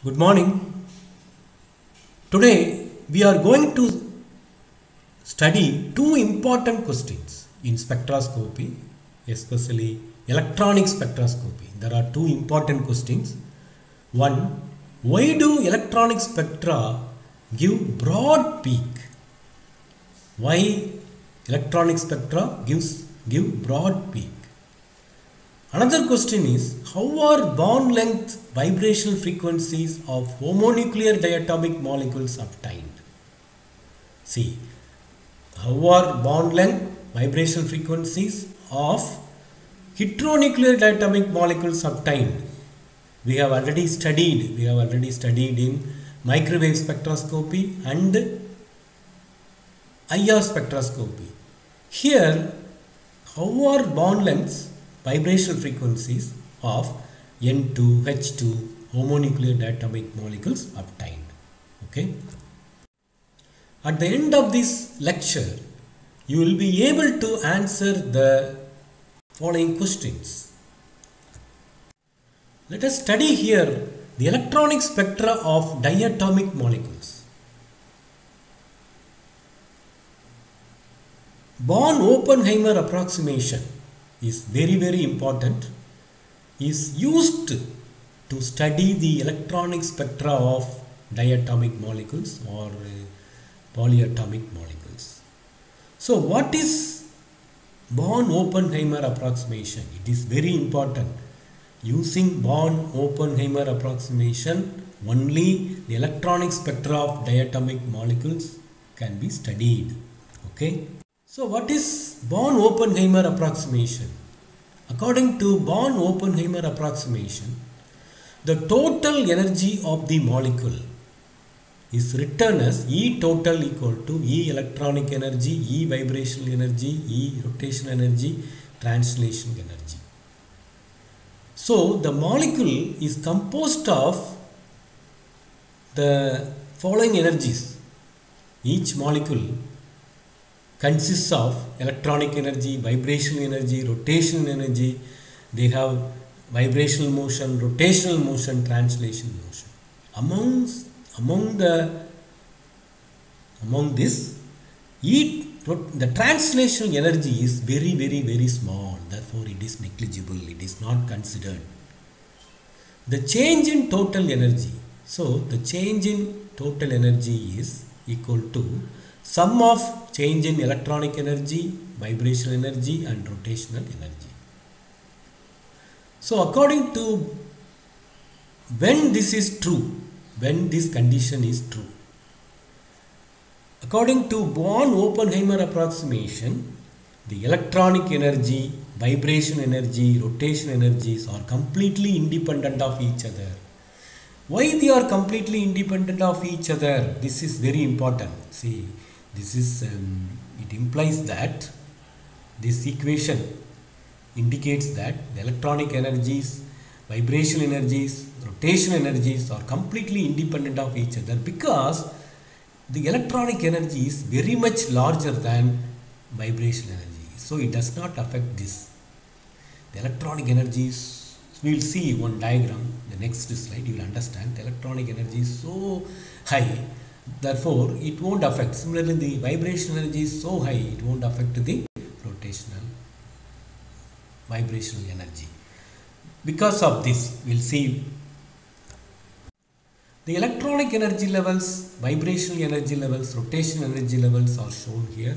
Good morning. Today we are going to study two important questions in spectroscopy, especially electronic spectroscopy. There are two important questions. One, why do electronic spectra give broad peak? Why electronic spectra give broad peak? Another question is, how are bond length vibrational frequencies of homonuclear diatomic molecules obtained? See, how are bond length vibrational frequencies of heteronuclear diatomic molecules obtained? We have already studied in microwave spectroscopy and IR spectroscopy. Here, how are bond lengths vibrational frequencies of N2, H2 homonuclear diatomic molecules obtained? Okay. At the end of this lecture, you will be able to answer the following questions. Let us study here the electronic spectra of diatomic molecules. Born-Oppenheimer approximation is very important, is used to study the electronic spectra of diatomic molecules or polyatomic molecules. So what is Born-Oppenheimer approximation? It is very important. Using Born-Oppenheimer approximation, only the electronic spectra of diatomic molecules can be studied. Okay. So what is Born-Oppenheimer approximation? According to Born-Oppenheimer approximation, the total energy of the molecule is written as E total equal to E electronic energy, E vibrational energy, E rotational energy, translation energy. So the molecule is composed of the following energies. Each molecule consists of electronic energy, vibrational energy, rotational energy. They have vibrational motion, rotational motion, translation motion. Among this, the translation energy is very small. Therefore, it is negligible. It is not considered. The change in total energy. So, the change in total energy is equal to sum of change in electronic energy, vibrational energy and rotational energy. So according to when this is true, when this condition is true, according to Born-Oppenheimer approximation, the electronic energy, vibration energy, rotation energies are completely independent of each other. Why they are completely independent of each other? This is very important. See, this is it implies that this equation indicates that the electronic energies, vibrational energies, rotational energies are completely independent of each other because the electronic energy is very much larger than vibrational energy. So it does not affect this. The electronic energies, we will see one diagram, the next slide you will understand. The electronic energy is so high, therefore it won't affect. Similarly, the vibrational energy is so high, it won't affect the rotational vibrational energy. Because of this, we'll see the electronic energy levels, vibrational energy levels, rotational energy levels are shown here.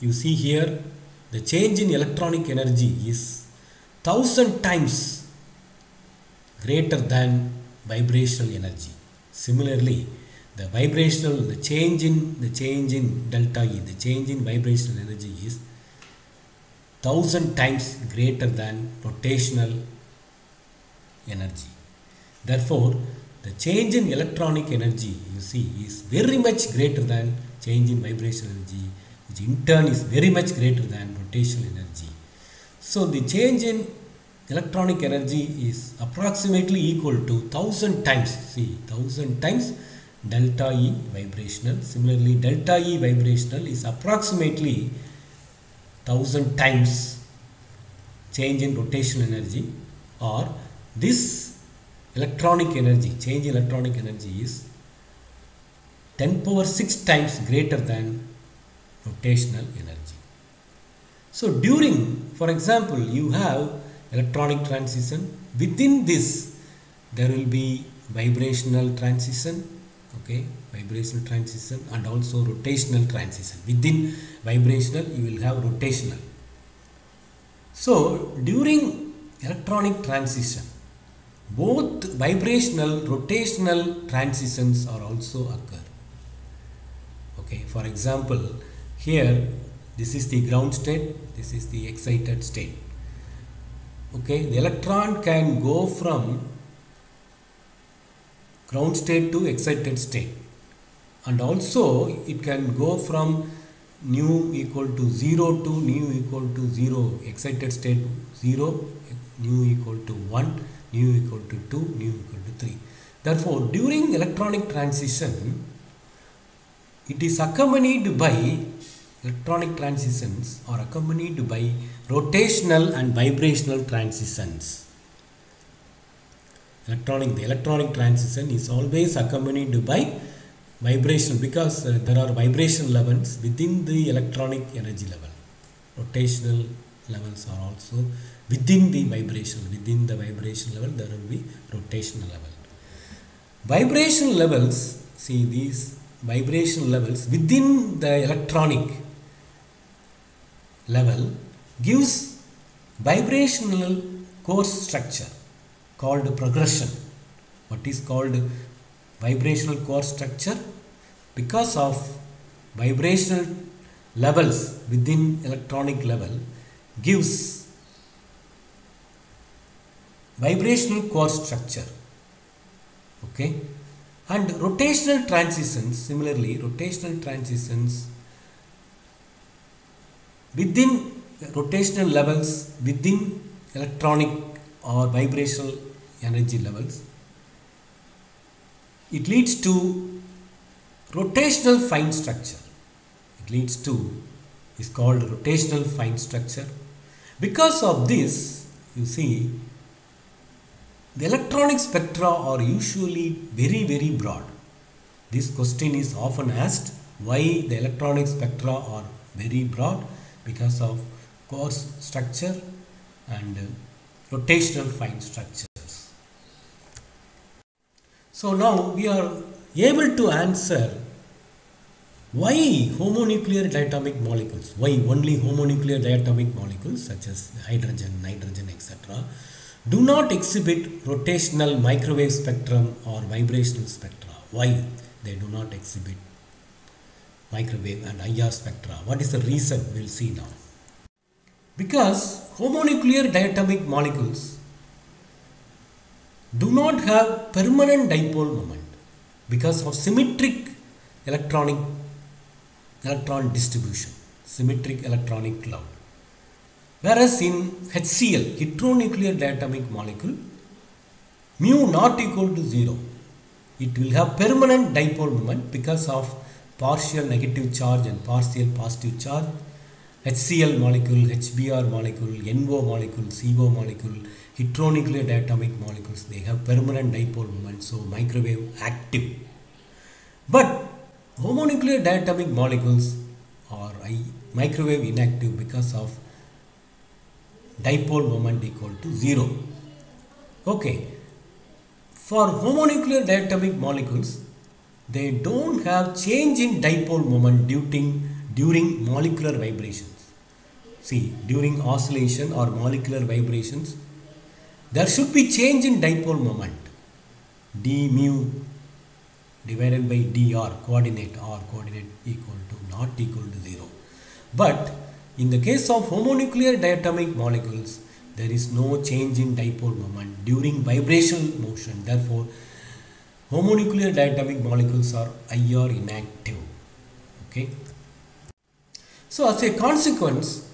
You see here, the change in electronic energy is 1000 times greater than vibrational energy. Similarly, the change in delta E, the change in vibrational energy is 1000 times greater than rotational energy. Therefore, the change in electronic energy, you see, is very much greater than change in vibrational energy, which in turn is very much greater than rotational energy. So the change in electronic energy is approximately equal to 1000 times, see, 1000 times delta E vibrational. Similarly, delta E vibrational is approximately 1000 times change in rotational energy, or this electronic energy, change in electronic energy is 10 power 6 times greater than rotational energy. So during, for example, you have electronic transition. Within this there will be vibrational transition, okay, vibrational transition, and also rotational transition. Within vibrational you will have rotational. So during electronic transition, both vibrational rotational transitions are also occur. Okay, for example, here this is the ground state, this is the excited state. Okay, the electron can go from ground state to excited state, and also it can go from nu equal to 0 to nu equal to 0, excited state 0, nu equal to 1, nu equal to 2, nu equal to 3. Therefore, during electronic transition, it is accompanied by electronic transitions are accompanied by rotational and vibrational transitions. The electronic transition is always accompanied by vibration, because there are vibration levels within the electronic energy level. Rotational levels are also within the vibration. Within the vibration level there will be rotational level. Vibration levels, see these vibration levels within the electronic level gives vibrational course structure called progression. What is called vibrational course structure? Because of vibrational levels within electronic level gives vibrational course structure. Okay, and rotational transitions, similarly rotational transitions within rotational levels within electronic or vibrational energy levels, it leads to rotational fine structure. It leads to is called rotational fine structure. Because of this, you see, the electronic spectra are usually very broad. This question is often asked, why the electronic spectra are very broad? Because of coarse structure and rotational fine structures. So now we are able to answer why homonuclear diatomic molecules, why only homonuclear diatomic molecules such as hydrogen, nitrogen, etc. do not exhibit rotational microwave spectrum or vibrational spectra. Why they do not exhibit microwave and IR spectra? What is the reason? We'll see now. Because homonuclear diatomic molecules do not have permanent dipole moment because of symmetric electron distribution, symmetric electronic cloud. Whereas in HCl, heteronuclear diatomic molecule, mu not equal to 0, it will have permanent dipole moment because of partial negative charge and partial positive charge. HCl molecule, HBr molecule, NO molecule, CO molecule, heteronuclear diatomic molecules, they have permanent dipole moment, so microwave active. But homonuclear diatomic molecules are microwave inactive because of dipole moment equal to 0. Okay, for homonuclear diatomic molecules, they don't have change in dipole moment during molecular vibrations. See, during oscillation or molecular vibrations, there should be change in dipole moment, d mu divided by dr, coordinate r coordinate equal to not equal to 0. But in the case of homonuclear diatomic molecules, there is no change in dipole moment during vibrational motion. Therefore, homonuclear diatomic molecules are IR inactive. Okay. So as a consequence,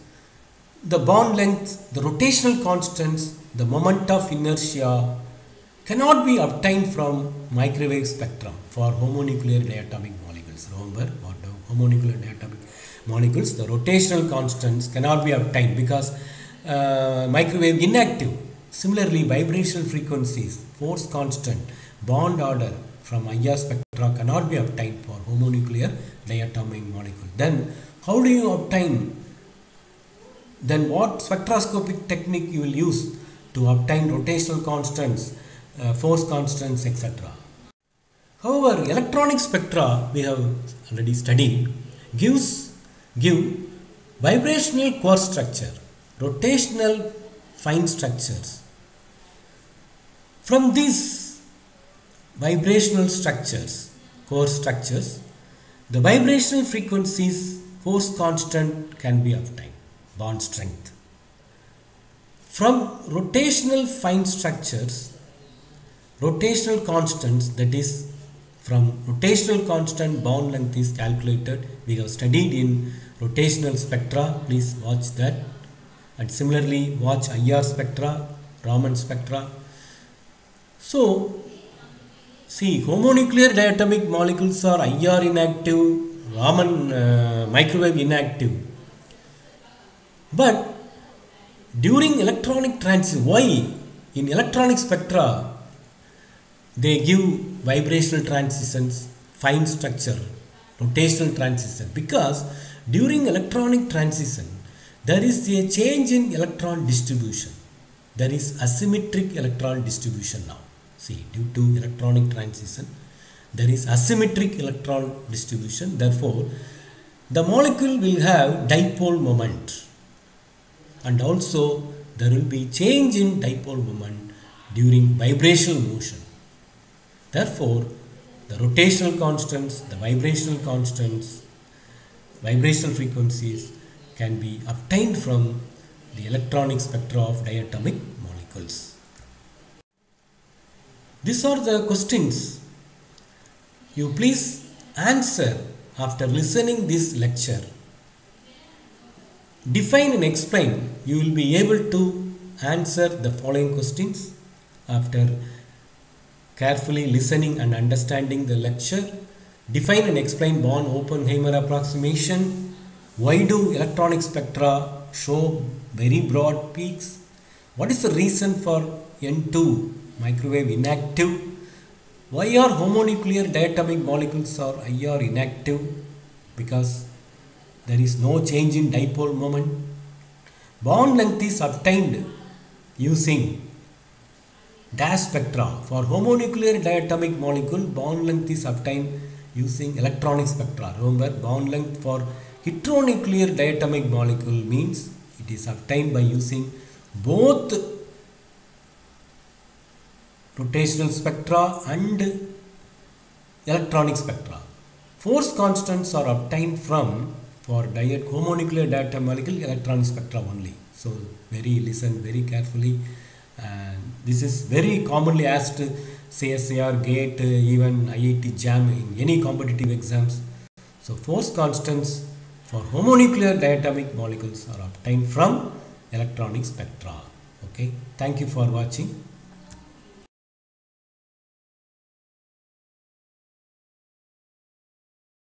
the bond length, the rotational constants, the moment of inertia cannot be obtained from microwave spectrum for homonuclear diatomic molecules. Remember, for the homonuclear diatomic molecules, the rotational constants cannot be obtained because microwave inactive. Similarly, vibrational frequencies, force constant, bond order from IR spectra cannot be obtained for homonuclear diatomic molecule. Then how do you obtain? Then what spectroscopic technique you will use to obtain rotational constants, force constants, etc. However, electronic spectra we have already studied give vibrational core structure, rotational fine structures. From these vibrational structures, core structures, the vibrational frequencies, force constant can be obtained, bond strength. From rotational fine structures, rotational constants, that is from rotational constant bond length is calculated. We have studied in rotational spectra, please watch that. And similarly watch IR spectra, Raman spectra. So see, homonuclear diatomic molecules are IR inactive, Raman microwave inactive. But during electronic transition, why in electronic spectra they give vibrational transitions, fine structure, rotational transition? Because during electronic transition there is a change in electron distribution. There is asymmetric electron distribution now. See, due to electronic transition there is asymmetric electron distribution. Therefore, the molecule will have dipole moment, and also there will be change in dipole moment during vibrational motion. Therefore, the rotational constants, the vibrational constants, vibrational frequencies can be obtained from the electronic spectra of diatomic molecules. These are the questions you please answer after listening this lecture. Define and explain. You will be able to answer the following questions after carefully listening and understanding the lecture. Define and explain Born-Oppenheimer approximation. Why do electronic spectra show very broad peaks? What is the reason for N2 microwave inactive? Why are homonuclear diatomic molecules or IR inactive? Because there is no change in dipole moment. Bond length is obtained using dash spectra. For homonuclear diatomic molecule, bond length is obtained using electronic spectra. Remember, bond length for heteronuclear diatomic molecule means it is obtained by using both rotational spectra and electronic spectra. Force constants are obtained from for homonuclear diatomic molecule electronic spectra only. So listen very carefully, and this is very commonly asked CSIR, GATE, even IIT JAM in any competitive exams. So force constants for homonuclear diatomic molecules are obtained from electronic spectra. Okay, thank you for watching.